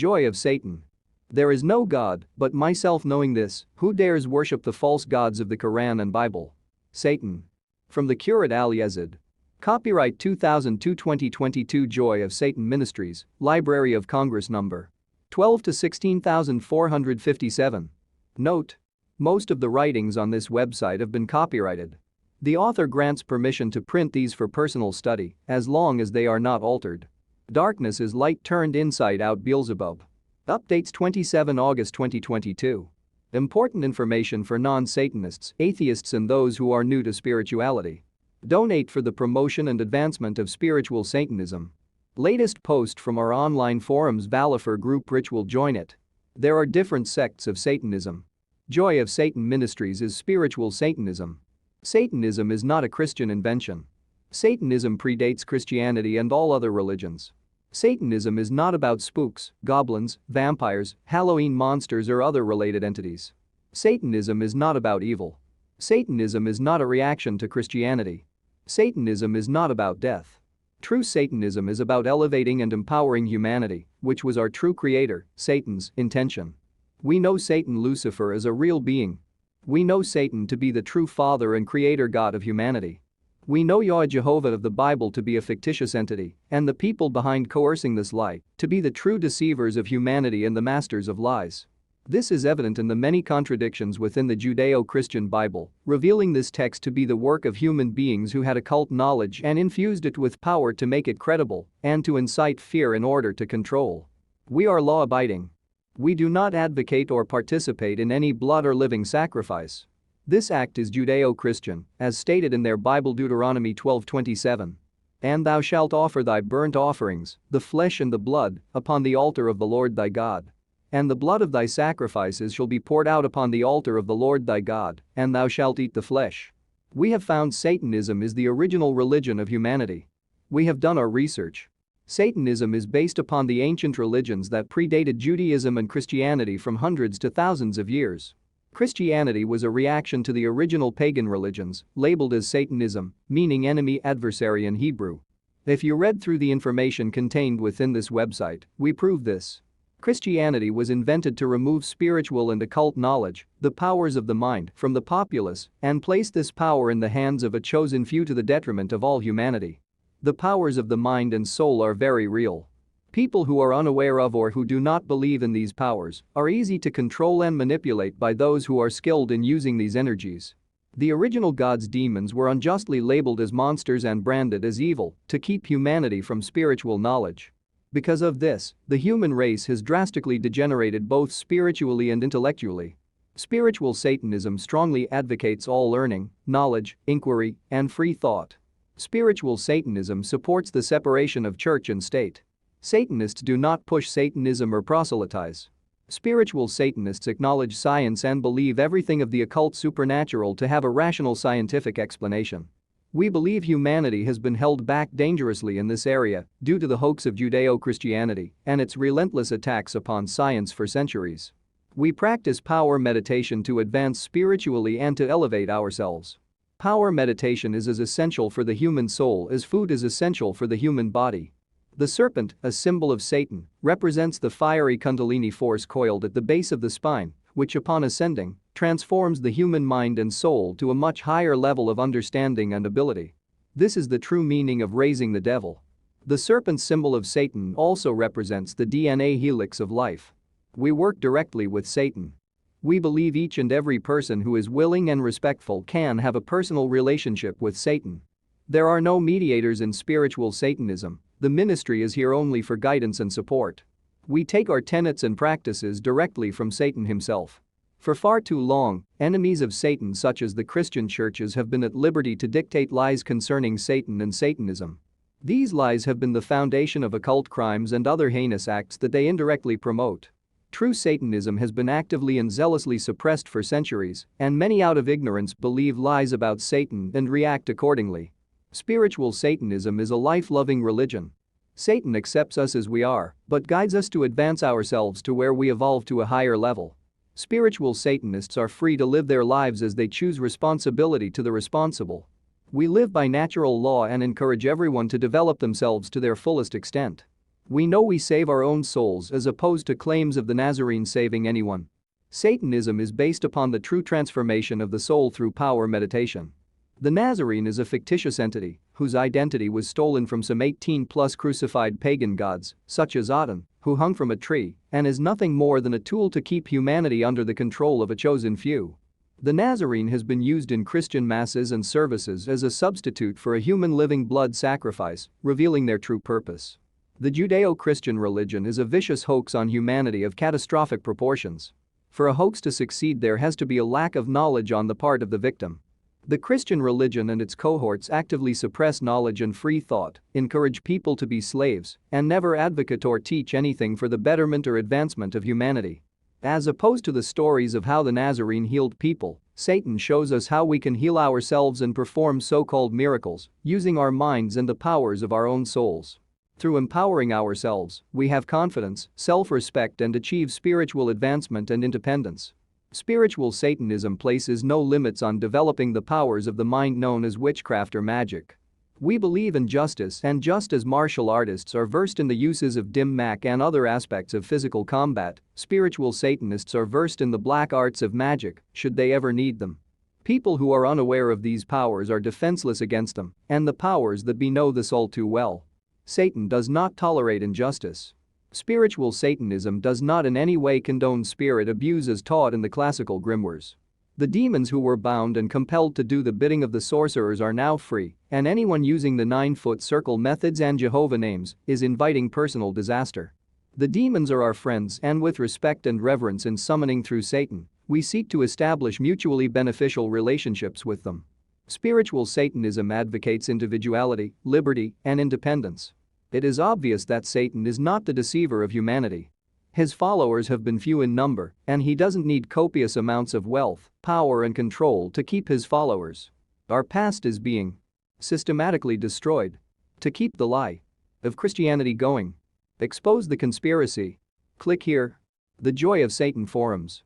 Joy of Satan. There is no God, but myself knowing this, who dares worship the false gods of the Quran and Bible? Satan. From the Curate Al Yazid. Copyright 2002-2022 Joy of Satan Ministries, Library of Congress number 12 to 16457. Note: most of the writings on this website have been copyrighted. The author grants permission to print these for personal study, as long as they are not altered. Darkness is light turned inside out. Beelzebub. Updates 27 August 2022. Important information for non-Satanists, atheists and those who are new to spirituality. Donate for the promotion and advancement of spiritual Satanism. Latest post from our online forums. Valifer Group Ritual. Join it. There are different sects of Satanism. Joy of Satan Ministries is spiritual Satanism. Satanism is not a Christian invention. Satanism predates Christianity and all other religions. Satanism is not about spooks, goblins, vampires, Halloween monsters or other related entities. Satanism is not about evil. Satanism is not a reaction to Christianity. Satanism is not about death. True Satanism is about elevating and empowering humanity, which was our true creator, Satan's, intention. We know Satan Lucifer as a real being. We know Satan to be the true father and creator God of humanity. We know Yahweh Jehovah of the Bible to be a fictitious entity, and the people behind coercing this lie to be the true deceivers of humanity and the masters of lies. This is evident in the many contradictions within the Judeo-Christian Bible, revealing this text to be the work of human beings who had occult knowledge and infused it with power to make it credible and to incite fear in order to control. We are law-abiding. We do not advocate or participate in any blood or living sacrifice. This act is Judeo-Christian, as stated in their Bible. Deuteronomy 12:27. And thou shalt offer thy burnt offerings, the flesh and the blood, upon the altar of the Lord thy God. And the blood of thy sacrifices shall be poured out upon the altar of the Lord thy God, and thou shalt eat the flesh. We have found Satanism is the original religion of humanity. We have done our research. Satanism is based upon the ancient religions that predated Judaism and Christianity from hundreds to thousands of years. Christianity was a reaction to the original pagan religions, labeled as Satanism, meaning enemy, adversary in Hebrew. If you read through the information contained within this website, we prove this. Christianity was invented to remove spiritual and occult knowledge, the powers of the mind, from the populace and place this power in the hands of a chosen few to the detriment of all humanity. The powers of the mind and soul are very real. People who are unaware of or who do not believe in these powers are easy to control and manipulate by those who are skilled in using these energies. The original gods' demons were unjustly labeled as monsters and branded as evil to keep humanity from spiritual knowledge. Because of this, the human race has drastically degenerated both spiritually and intellectually. Spiritual Satanism strongly advocates all learning, knowledge, inquiry, and free thought. Spiritual Satanism supports the separation of church and state. Satanists do not push Satanism or proselytize. Spiritual Satanists acknowledge science and believe everything of the occult supernatural to have a rational scientific explanation. We believe humanity has been held back dangerously in this area due to the hoax of Judeo-Christianity and its relentless attacks upon science for centuries. We practice power meditation to advance spiritually and to elevate ourselves. Power meditation is as essential for the human soul as food is essential for the human body. The serpent, a symbol of Satan, represents the fiery Kundalini force coiled at the base of the spine, which upon ascending, transforms the human mind and soul to a much higher level of understanding and ability. This is the true meaning of raising the devil. The serpent symbol of Satan also represents the DNA helix of life. We work directly with Satan. We believe each and every person who is willing and respectful can have a personal relationship with Satan. There are no mediators in spiritual Satanism. The ministry is here only for guidance and support. We take our tenets and practices directly from Satan himself. For far too long, enemies of Satan such as the Christian churches have been at liberty to dictate lies concerning Satan and Satanism. These lies have been the foundation of occult crimes and other heinous acts that they indirectly promote. True Satanism has been actively and zealously suppressed for centuries, and many out of ignorance believe lies about Satan and react accordingly. Spiritual Satanism is a life-loving religion. Satan accepts us as we are, but guides us to advance ourselves to where we evolve to a higher level. Spiritual Satanists are free to live their lives as they choose, responsibility to the responsible. We live by natural law and encourage everyone to develop themselves to their fullest extent. We know we save our own souls as opposed to claims of the Nazarene saving anyone. Satanism is based upon the true transformation of the soul through power meditation. The Nazarene is a fictitious entity whose identity was stolen from some 18+ crucified pagan gods, such as Aten, who hung from a tree, and is nothing more than a tool to keep humanity under the control of a chosen few. The Nazarene has been used in Christian masses and services as a substitute for a human living blood sacrifice, revealing their true purpose. The Judeo-Christian religion is a vicious hoax on humanity of catastrophic proportions. For a hoax to succeed, there has to be a lack of knowledge on the part of the victim. The Christian religion and its cohorts actively suppress knowledge and free thought, encourage people to be slaves, and never advocate or teach anything for the betterment or advancement of humanity. As opposed to the stories of how the Nazarene healed people, Satan shows us how we can heal ourselves and perform so-called miracles, using our minds and the powers of our own souls. Through empowering ourselves, we have confidence, self-respect, and achieve spiritual advancement and independence. Spiritual Satanism places no limits on developing the powers of the mind known as witchcraft or magic. We believe in justice, and just as martial artists are versed in the uses of dim mak and other aspects of physical combat, spiritual Satanists are versed in the black arts of magic, should they ever need them. People who are unaware of these powers are defenseless against them, and the powers that be know this all too well. Satan does not tolerate injustice. Spiritual Satanism does not in any way condone spirit abuse as taught in the classical grimoires. The demons who were bound and compelled to do the bidding of the sorcerers are now free, and anyone using the 9-foot circle methods and Jehovah names is inviting personal disaster. The demons are our friends, and with respect and reverence in summoning through Satan, we seek to establish mutually beneficial relationships with them. Spiritual Satanism advocates individuality, liberty, and independence. It is obvious that Satan is not the deceiver of humanity. His followers have been few in number, and he doesn't need copious amounts of wealth, power, and control to keep his followers. Our past is being systematically destroyed to keep the lie of Christianity going. Expose the conspiracy. Click here. The Joy of Satan forums.